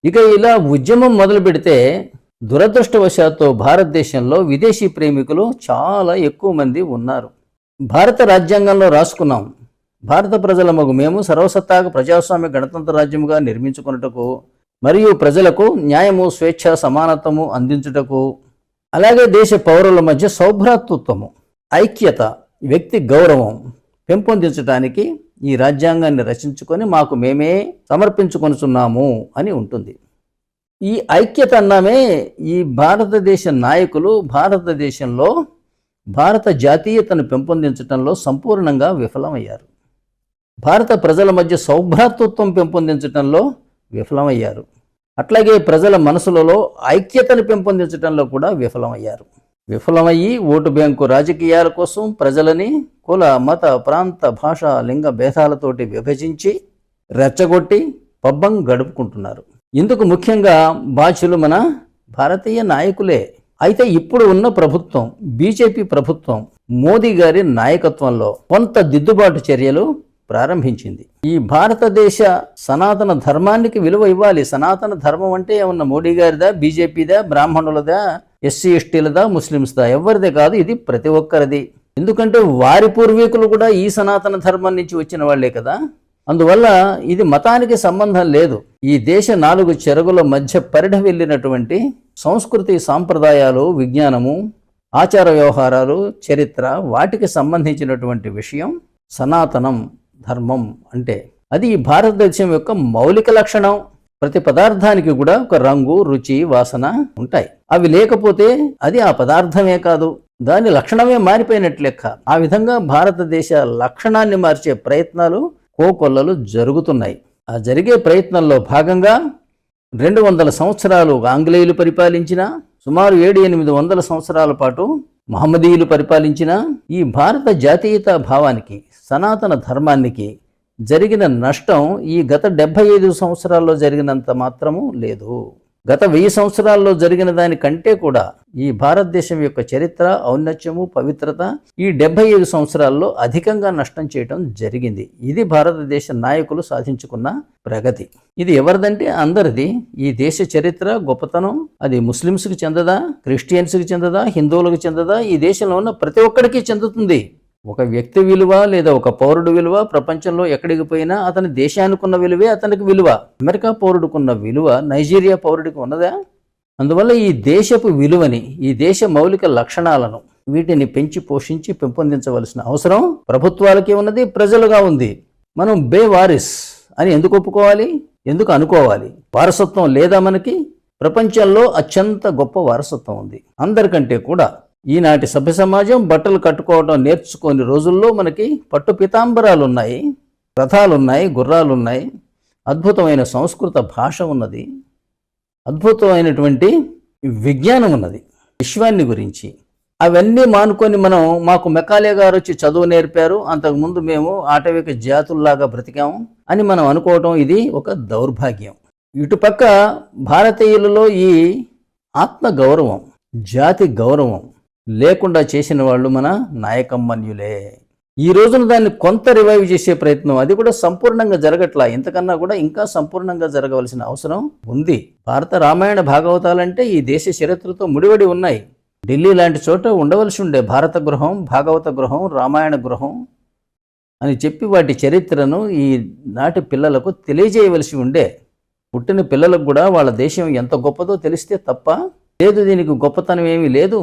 ఇక ఇలా ఉద్యమం మొదలు పెడితే దురదృష్టవశాత్తు భారతదేశంలో విదేశీ ప్రేమికులు చాలా ఎక్కువ మంది ఉన్నారు. భారత రాజ్యాంగంలో రాసుకున్నాం, భారత ప్రజల మగు మేము సర్వసత్తాక ప్రజాస్వామ్య గణతంత్ర రాజ్యముగా నిర్మించుకున్నటకు మరియు ప్రజలకు న్యాయము, స్వేచ్ఛ, సమానత్వము అందించుటకు, అలాగే దేశ పౌరుల మధ్య సౌభ్రాతృత్వము, ఐక్యత, వ్యక్తి గౌరవం పెంపొందించడానికి ఈ రాజ్యాంగాన్ని రచించుకొని మాకు మేమే సమర్పించుకొనుచున్నాము అని ఉంటుంది. ఈ ఐక్యత అన్నామే ఈ భారతదేశ నాయకులు భారతదేశంలో భారత జాతీయతను పెంపొందించడంలో సంపూర్ణంగా విఫలమయ్యారు. భారత ప్రజల మధ్య సౌభ్రాతృత్వం పెంపొందించడంలో విఫలమయ్యారు. అట్లాగే ప్రజల మనసులలో ఐక్యతను పెంపొందించడంలో కూడా విఫలమయ్యారు. విఫలమయ్యి ఓటు బ్యాంకు రాజకీయాల కోసం ప్రజలని కుల, మత, ప్రాంత, భాష, లింగ భేదాలతోటి విభజించి రెచ్చగొట్టి పబ్బం గడుపుకుంటున్నారు. ఇందుకు ముఖ్యంగా బాధ్యులు మన భారతీయ నాయకులే. అయితే ఇప్పుడు ఉన్న ప్రభుత్వం, బీజేపీ ప్రభుత్వం మోదీ గారి నాయకత్వంలో కొంత దిద్దుబాటు చర్యలు ప్రారంభించింది. ఈ భారతదేశ సనాతన ధర్మానికి విలువ ఇవ్వాలి. సనాతన ధర్మం అంటే ఏమన్నా మోడీ గారిదా, బీజేపీదా, బ్రాహ్మణులదా, ఎస్సీ ఎస్టీలదా, ముస్లిమ్స్దా? ఎవరిదే కాదు, ఇది ప్రతి ఒక్కరిది. ఎందుకంటే వారి పూర్వీకులు కూడా ఈ సనాతన ధర్మం నుంచి వచ్చిన వాళ్లే కదా. అందువల్ల ఇది మతానికి సంబంధం లేదు. ఈ దేశ 4 చెరగుల మధ్య పరిఢ వెళ్ళినటువంటి సంస్కృతి, సాంప్రదాయాలు, విజ్ఞానము, ఆచార వ్యవహారాలు, చరిత్ర, వాటికి సంబంధించినటువంటి విషయం సనాతనం ధర్మం అంటే. అది ఈ భారతదేశం యొక్క మౌలిక లక్షణం. ప్రతి పదార్థానికి కూడా ఒక రంగు, రుచి, వాసన ఉంటాయి. అవి లేకపోతే అది ఆ పదార్థమే కాదు, దాని లక్షణమే మారిపోయినట్లు లెక్క. ఆ విధంగా భారతదేశ లక్షణాన్ని మార్చే ప్రయత్నాలు కోకొల్లలు జరుగుతున్నాయి. ఆ జరిగే ప్రయత్నంలో భాగంగా 200 సంవత్సరాలు ఆంగ్లేయులు పరిపాలించిన, సుమారు 700-800 సంవత్సరాల పాటు మహమ్మదీయులు పరిపాలించిన ఈ భారత జాతీయతా భావానికి, సనాతన ధర్మానికి జరిగిన నష్టం ఈ గత 75 సంవత్సరాల్లో జరిగినంత మాత్రము లేదు. గత 1000 సంవత్సరాల్లో జరిగిన దానికంటే కూడా ఈ భారతదేశం యొక్క చరిత్ర, ఔన్నత్యము, పవిత్రత ఈ 75 సంవత్సరాల్లో అధికంగా నష్టం చేయటం జరిగింది. ఇది భారతదేశ నాయకులు సాధించుకున్న ప్రగతి. ఇది ఎవరిదంటే అందరిది. ఈ దేశ చరిత్ర గొప్పతనం అది ముస్లిమ్స్కి చెందదా, క్రిస్టియన్స్కి చెందదా, హిందువులకు చెందదా? ఈ దేశంలో ఉన్న ప్రతి ఒక్కడికి చెందుతుంది. ఒక వ్యక్తి విలువ లేదా ఒక పౌరుడు విలువ ప్రపంచంలో ఎక్కడికి పోయినా అతని దేశానికున్న విలువే అతనికి విలువ. అమెరికా పౌరుడుకున్న విలువ నైజీరియా పౌరుడికి ఉన్నదా? అందువల్ల ఈ దేశపు విలువని, ఈ దేశ మౌలిక లక్షణాలను, వీటిని పెంచి పోషించి పెంపొందించవలసిన అవసరం ప్రభుత్వాలకి ఉన్నది, ప్రజలుగా ఉంది. మనం బేవారిస్ అని ఎందుకు ఒప్పుకోవాలి, ఎందుకు అనుకోవాలి? వారసత్వం లేదా మనకి? ప్రపంచంలో అత్యంత గొప్ప వారసత్వం ఉంది. అందరికంటే కూడా ఈనాటి సభ్య సమాజం బట్టలు కట్టుకోవడం నేర్చుకోని రోజుల్లో మనకి పట్టు పితాంబరాలు ఉన్నాయి, రథాలున్నాయి, గుర్రాలున్నాయి, అద్భుతమైన సంస్కృత భాష ఉన్నది, అద్భుతమైనటువంటి విజ్ఞానం ఉన్నది విశ్వాన్ని గురించి. అవన్నీ మానుకొని మాకు మెకాలే గారు వచ్చి చదువు నేర్పారు, అంతకుముందు మేము ఆటవిక జాతుల్లాగా బ్రతికాము అని మనం అనుకోవటం ఇది ఒక దౌర్భాగ్యం. ఇటుపక్క భారతీయులలో ఈ ఆత్మ గౌరవం, జాతి గౌరవం లేకుండా చేసిన వాళ్ళు మన నాయకమ్మన్యులే. ఈ రోజున దాన్ని కొంత రివైవ్ చేసే ప్రయత్నం, అది కూడా సంపూర్ణంగా జరగట్లా. ఇంతకన్నా కూడా ఇంకా సంపూర్ణంగా జరగవలసిన అవసరం ఉంది. భారత రామాయణ భాగవతాలంటే ఈ దేశ చరిత్రతో ముడిపడి ఉన్నాయి. ఢిల్లీ లాంటి చోట ఉండవలసి ఉండే భారత గృహం, భాగవత గృహం, రామాయణ గృహం అని చెప్పి వాటి చరిత్రను ఈ నాటి పిల్లలకు తెలియజేయవలసి ఉండే. పుట్టిన పిల్లలకు కూడా వాళ్ళ దేశం ఎంత గొప్పదో తెలిస్తే తప్ప లేదు, దీనికి గొప్పతనం ఏమీ లేదు,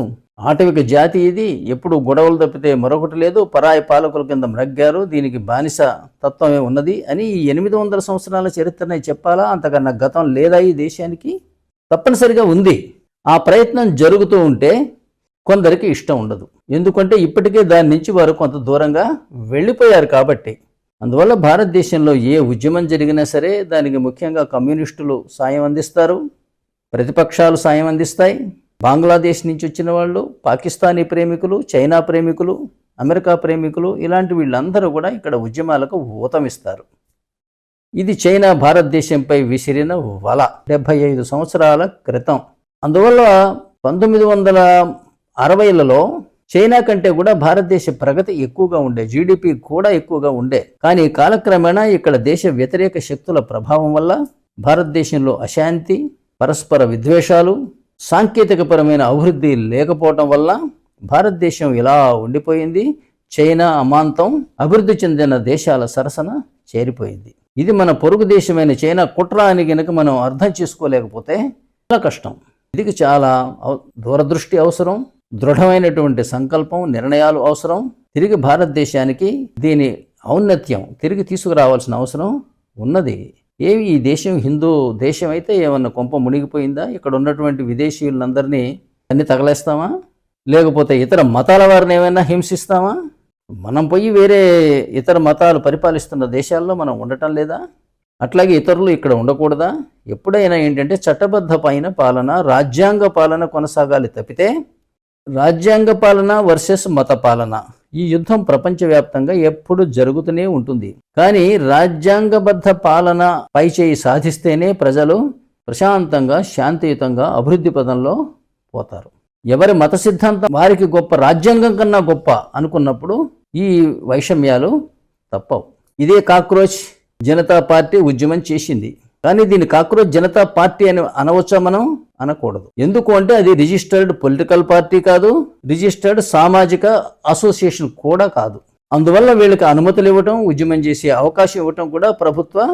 ఆటవిక జాతి ఇది, ఎప్పుడు గొడవలు తప్పితే మరొకటి లేదు, పరాయి పాలకుల కింద మ్రగ్గారు, దీనికి బానిస తత్వమే ఉన్నది అని ఈ 800 సంవత్సరాల చరిత్రని చెప్పాలా? అంతకన్నా గతం లేదా ఈ దేశానికి? తప్పనిసరిగా ఉంది. ఆ ప్రయత్నం జరుగుతూ ఉంటే కొందరికి ఇష్టం ఉండదు. ఎందుకంటే ఇప్పటికే దాని నుంచి వారు కొంత దూరంగా వెళ్ళిపోయారు కాబట్టి. అందువల్ల భారతదేశంలో ఏ ఉద్యమం జరిగినా సరే దానికి ముఖ్యంగా కమ్యూనిస్టులు సాయం అందిస్తారు, ప్రతిపక్షాలు సాయం అందిస్తాయి. బంగ్లాదేశ్ నుంచి వచ్చిన వాళ్ళు, పాకిస్తానీ ప్రేమికులు, చైనా ప్రేమికులు, అమెరికా ప్రేమికులు, ఇలాంటి వీళ్ళందరూ కూడా ఇక్కడ ఉద్యమాలకు ఊతమిస్తారు. ఇది చైనా భారతదేశంపై విసిరిన వల 75 సంవత్సరాల క్రితం. అందువల్ల 1960లలో చైనా కంటే కూడా భారతదేశ ప్రగతి ఎక్కువగా ఉండే, జీడిపి కూడా ఎక్కువగా ఉండే. కానీ కాలక్రమేణా ఇక్కడ దేశ వ్యతిరేక శక్తుల ప్రభావం వల్ల భారతదేశంలో అశాంతి, పరస్పర విద్వేషాలు, సాంకేతికపరమైన అభివృద్ధి లేకపోవటం వల్ల భారతదేశం ఇలా ఉండిపోయింది. చైనా అమాంతం అభివృద్ధి చెందిన దేశాల సరసన చేరిపోయింది. ఇది మన పొరుగు దేశమైన చైనా కుట్ర అని గనుక మనం అర్థం చేసుకోలేకపోతే చాలా కష్టం. ఇది చాలా దూరదృష్టి అవసరం, దృఢమైనటువంటి సంకల్పం, నిర్ణయాలు అవసరం. తిరిగి భారతదేశానికి దీని ఔన్నత్యం తిరిగి తీసుకురావాల్సిన అవసరం ఉన్నది. ఏమి ఈ దేశం హిందూ దేశం అయితే ఏమన్నా కొంప మునిగిపోయిందా? ఇక్కడ ఉన్నటువంటి విదేశీయులందరినీ అన్ని తగలేస్తామా? లేకపోతే ఇతర మతాల వారిని ఏమైనా హింసిస్తామా? మనం పోయి వేరే ఇతర మతాలు పరిపాలిస్తున్న దేశాల్లో మనం ఉండటం లేదా? అట్లాగే ఇతరులు ఇక్కడ ఉండకూడదా? ఎప్పుడైనా ఏంటంటే చట్టబద్ధ పాలన, రాజ్యాంగ పాలన కొనసాగాలి తప్పితే రాజ్యాంగ పాలన వర్సెస్ మత పాలన, ఈ యుద్ధం ప్రపంచవ్యాప్తంగా ఎప్పుడు జరుగుతూనే ఉంటుంది. కానీ రాజ్యాంగబద్ధ పాలన పైచేయి సాధిస్తేనే ప్రజలు ప్రశాంతంగా, శాంతియుతంగా అభివృద్ధి పదంలో పోతారు. ఎవరి మత సిద్ధాంతం వారికి గొప్ప, రాజ్యాంగం కన్నా గొప్ప అనుకున్నప్పుడు ఈ వైషమ్యాలు తప్పవు. ఇదే కాక్రోచ్ జనతా పార్టీ ఉద్యమం చేసింది. కానీ దీన్ని కాక్రోచ్ జనతా పార్టీ అని అనవచ్చా? మనం అనకూడదు. ఎందుకు అంటే అది రిజిస్టర్డ్ పొలిటికల్ పార్టీ కాదు, రిజిస్టర్డ్ సామాజిక అసోసియేషన్ కూడా కాదు. అందువల్ల వీళ్ళకి అనుమతులు ఇవ్వటం, ఉద్యమం చేసే అవకాశం ఇవ్వటం కూడా ప్రభుత్వ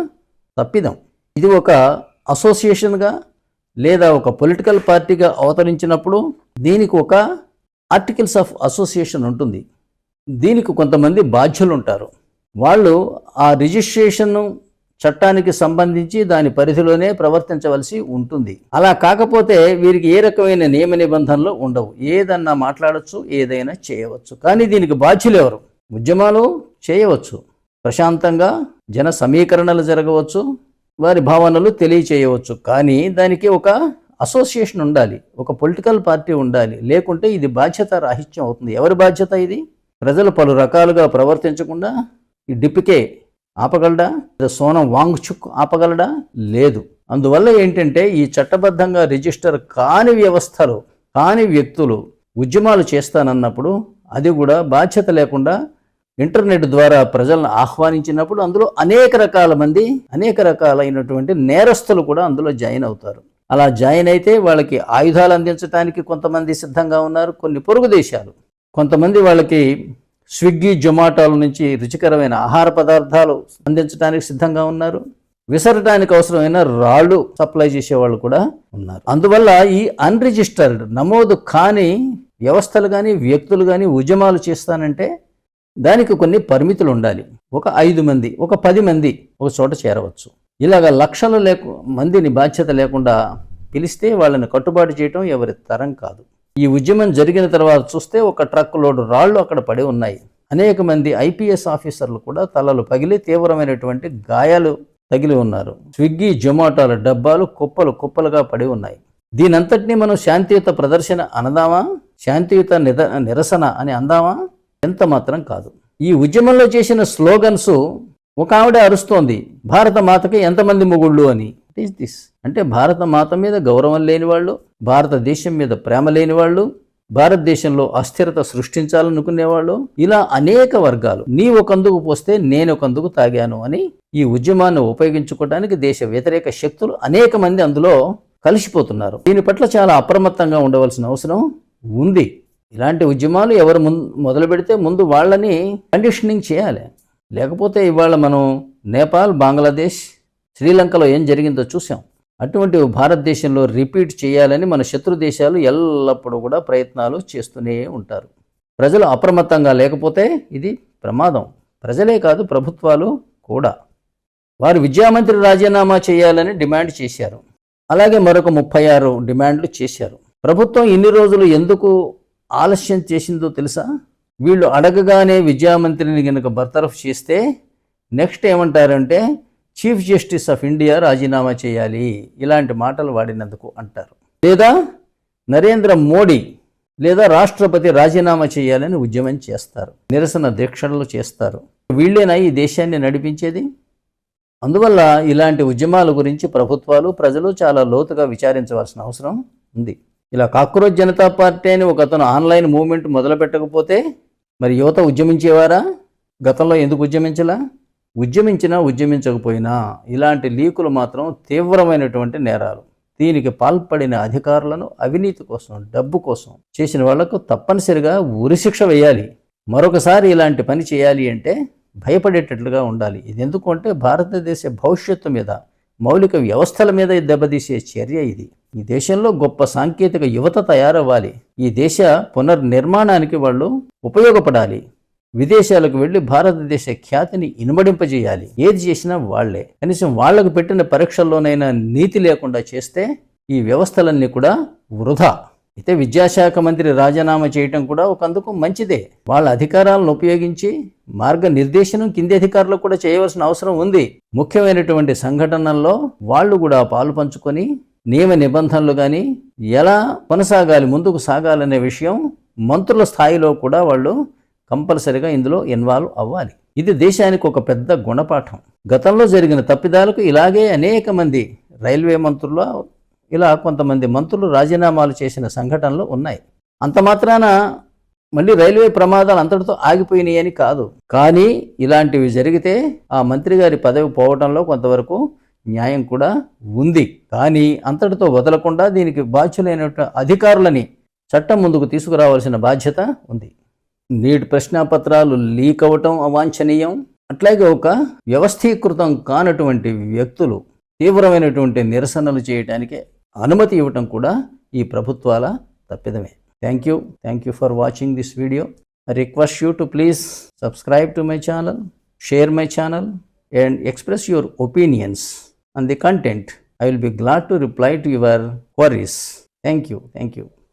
తప్పిదం. ఇది ఒక అసోసియేషన్గా లేదా ఒక పొలిటికల్ పార్టీగా అవతరించినప్పుడు దీనికి ఒక ఆర్టికల్స్ ఆఫ్ అసోసియేషన్ ఉంటుంది. దీనికి కొంతమంది బాధ్యులు ఉంటారు. వాళ్ళు ఆ రిజిస్ట్రేషన్ చట్టానికి సంబంధించి దాని పరిధిలోనే ప్రవర్తించవలసి ఉంటుంది. అలా కాకపోతే వీరికి ఏ రకమైన నియమ నిబంధనలు ఉండవు. ఏదన్నా మాట్లాడచ్చు, ఏదైనా చేయవచ్చు. కానీ దీనికి బాధ్యులు ఎవరు? ఉద్యమాలు చేయవచ్చు, ప్రశాంతంగా జన సమీకరణలు జరగవచ్చు, వారి భావనలు తెలియచేయవచ్చు. కానీ దానికి ఒక అసోసియేషన్ ఉండాలి, ఒక పొలిటికల్ పార్టీ ఉండాలి. లేకుంటే ఇది బాధ్యత రాహిత్యం అవుతుంది. ఎవరి బాధ్యత ఇది? ప్రజలు పలు రకాలుగా ప్రవర్తించకుండా ఈ డిప్కే ఆపగలడా? సోనం వాంగ్చుక్ ఆపగలడా? లేదు. అందువల్ల ఏంటంటే ఈ చట్టబద్ధంగా రిజిస్టర్ కాని వ్యవస్థలు, కాని వ్యక్తులు ఉద్యమాలు చేస్తానన్నప్పుడు అది కూడా బాధ్యత లేకుండా ఇంటర్నెట్ ద్వారా ప్రజలను ఆహ్వానించినప్పుడు అందులో అనేక రకాల మంది, అనేక రకాలైనటువంటి నేరస్తులు కూడా అందులో జాయిన్ అవుతారు. అలా జాయిన్ అయితే వాళ్ళకి ఆయుధాలు అందించడానికి కొంతమంది సిద్ధంగా ఉన్నారు. కొన్ని పొరుగు దేశాలు కొంతమంది వాళ్ళకి స్విగ్గీ, జొమాటోల నుంచి రుచికరమైన ఆహార పదార్థాలు అందించడానికి సిద్ధంగా ఉన్నారు. విసరటానికి అవసరమైన రాళ్ళు సప్లై చేసేవాళ్ళు కూడా ఉన్నారు. అందువల్ల ఈ అన్రిజిస్టర్డ్, నమోదు కాని వ్యవస్థలు కానీ వ్యక్తులు కానీ ఉద్యమాలు చేస్తానంటే దానికి కొన్ని పరిమితులు ఉండాలి. ఒక 5 మంది, ఒక 10 మంది ఒక చోట చేరవచ్చు. ఇలాగ లక్షల మందిని బాధ్యత లేకుండా పిలిస్తే వాళ్ళని కట్టుబాటు చేయటం ఎవరి తరం కాదు. ఈ ఉద్యమం జరిగిన తర్వాత చూస్తే ఒక ట్రక్ లోడు రాళ్లు అక్కడ పడి ఉన్నాయి. అనేక మంది ఐపీఎస్ ఆఫీసర్లు కూడా తలలు పగిలి తీవ్రమైనటువంటి గాయాలు తగిలి ఉన్నారు. స్విగ్గీ, జొమాటోల డబ్బాలు కుప్పలు కుప్పలుగా పడి ఉన్నాయి. దీనంతటినీ మనం శాంతియుత ప్రదర్శన అనదామా? శాంతియుత నిరసన అని అందామా? ఎంత మాత్రం కాదు. ఈ ఉద్యమంలో చేసిన స్లోగన్స్, ఒక ఆవిడ అరుస్తోంది, భారత మాతకి ఎంతమంది మొగుళ్ళు అని. ఈజ్ దిస్ అంటే భారత మాత మీద గౌరవం లేని వాళ్ళు, భారతదేశం మీద ప్రేమ లేని వాళ్ళు, భారతదేశంలో అస్థిరత సృష్టించాలనుకునేవాళ్ళు, ఇలా అనేక వర్గాలు నీ ఒకందుకు పోస్తే నేను ఒకందుకు తాగాను అని ఈ ఉద్యమాన్ని ఉపయోగించుకోవడానికి దేశ వ్యతిరేక శక్తులు అనేక మంది అందులో కలిసిపోతున్నారు. దీని పట్ల చాలా అప్రమత్తంగా ఉండవలసిన అవసరం ఉంది. ఇలాంటి ఉద్యమాలు ఎవరు మొదలు పెడితే ముందు వాళ్ళని కండిషనింగ్ చేయాలి. లేకపోతే ఇవాళ మనం నేపాల్, బంగ్లాదేశ్, శ్రీలంకలో ఏం జరిగిందో చూసాం. అటువంటి భారతదేశంలో రిపీట్ చేయాలని మన శత్రు దేశాలు ఎల్లప్పుడూ కూడా ప్రయత్నాలు చేస్తూనే ఉంటారు. ప్రజలు అప్రమత్తంగా లేకపోతే ఇది ప్రమాదం. ప్రజలే కాదు, ప్రభుత్వాలు కూడా. వారు విద్యామంత్రి రాజీనామా చేయాలని డిమాండ్ చేశారు. అలాగే మరొక 36 డిమాండ్లు చేశారు. ప్రభుత్వం ఇన్ని రోజులు ఎందుకు ఆలస్యం చేసిందో తెలుసా? వీళ్ళు అడగగానే విద్యామంత్రిని కనుక బర్తరఫ్ చేస్తే నెక్స్ట్ ఏమంటారంటే చీఫ్ జస్టిస్ ఆఫ్ ఇండియా రాజీనామా చేయాలి, ఇలాంటి మాటలు వాడినందుకు అంటారు. లేదా నరేంద్ర మోడీ లేదా రాష్ట్రపతి రాజీనామా చేయాలని ఉద్యమం చేస్తారు, నిరసన దీక్షలు చేస్తారు. వీళ్ళేనా ఈ దేశాన్ని నడిపించేది? అందువల్ల ఇలాంటి ఉద్యమాల గురించి ప్రభుత్వాలు, ప్రజలు చాలా లోతుగా విచారించవలసిన అవసరం ఉంది. ఇలా కాక్రోచ్ జనతా పార్టీ అని ఒక అతను ఆన్లైన్ మూవ్మెంట్ మొదలు పెట్టకపోతే మరి యువత ఉద్యమించేవారా? గతంలో ఎందుకు ఉద్యమించలా? ఉద్యమించినా ఉద్యమించకపోయినా ఇలాంటి లీకులు మాత్రం తీవ్రమైనటువంటి నేరాలు. దీనికి పాల్పడిన అధికారులను అవినీతి కోసం, డబ్బు కోసం చేసిన వాళ్లకు తప్పనిసరిగా ఉరిశిక్ష వేయాలి. మరొకసారి ఇలాంటి పని చేయాలి అంటే భయపడేటట్లుగా ఉండాలి. ఇది ఎందుకంటే భారతదేశ భవిష్యత్తు మీద, మౌలిక వ్యవస్థల మీద దెబ్బతీసే చర్య ఇది. ఈ దేశంలో గొప్ప సాంకేతిక యువత తయారవ్వాలి. ఈ దేశ పునర్నిర్మాణానికి వాళ్ళు ఉపయోగపడాలి. విదేశాలకు వెళ్ళి భారతదేశ ఖ్యాతిని ఇనుమడింపజేయాలి. ఏది చేసినా వాళ్లే. కనీసం వాళ్లకు పెట్టిన పరీక్షల్లోనైనా నీతి లేకుండా చేస్తే ఈ వ్యవస్థలన్నీ కూడా వృధా. అయితే విద్యాశాఖ మంత్రి రాజీనామా చేయటం కూడా ఒకందుకు మంచిదే. వాళ్ళ అధికారాలను ఉపయోగించి మార్గనిర్దేశనం కింది అధికారులకు కూడా చేయవలసిన అవసరం ఉంది. ముఖ్యమైనటువంటి సంఘటనల్లో వాళ్ళు కూడా పాలు పంచుకొని నియమ నిబంధనలు కానీ ఎలా కొనసాగాలి, ముందుకు సాగాలనే విషయం మంత్రుల స్థాయిలో కూడా వాళ్ళు కంపల్సరిగా ఇందులో ఇన్వాల్వ్ అవ్వాలి. ఇది దేశానికి ఒక పెద్ద గుణపాఠం. గతంలో జరిగిన తప్పిదాలకు ఇలాగే అనేక మంది రైల్వే మంత్రులు, ఇలా కొంతమంది మంత్రులు రాజీనామాలు చేసిన సంఘటనలు ఉన్నాయి. అంత మాత్రాన మళ్ళీ రైల్వే ప్రమాదాలు అంతటితో ఆగిపోయినాయి అని కాదు. కానీ ఇలాంటివి జరిగితే ఆ మంత్రి గారి పదవి పోవడంలో కొంతవరకు న్యాయం కూడా ఉంది. కానీ అంతటితో వదలకుండా దీనికి బాధ్యులైన అధికారులని చట్టం ముందుకు తీసుకురావాల్సిన బాధ్యత ఉంది. నీట్ ప్రశ్నాపత్రాలు లీక్ అవ్వటం అవాంఛనీయం. అట్లాగే ఒక వ్యవస్థీకృతం కానటువంటి వ్యక్తులు తీవ్రమైనటువంటి నిరసనలు చేయడానికి అనుమతి ఇవ్వటం కూడా ఈ ప్రభుత్వాల తప్పిదమే. Thank you for watching this video. I request you to please subscribe to my channel, share my channel and express your opinions on the content. I will be glad to reply to your queries. Thank you.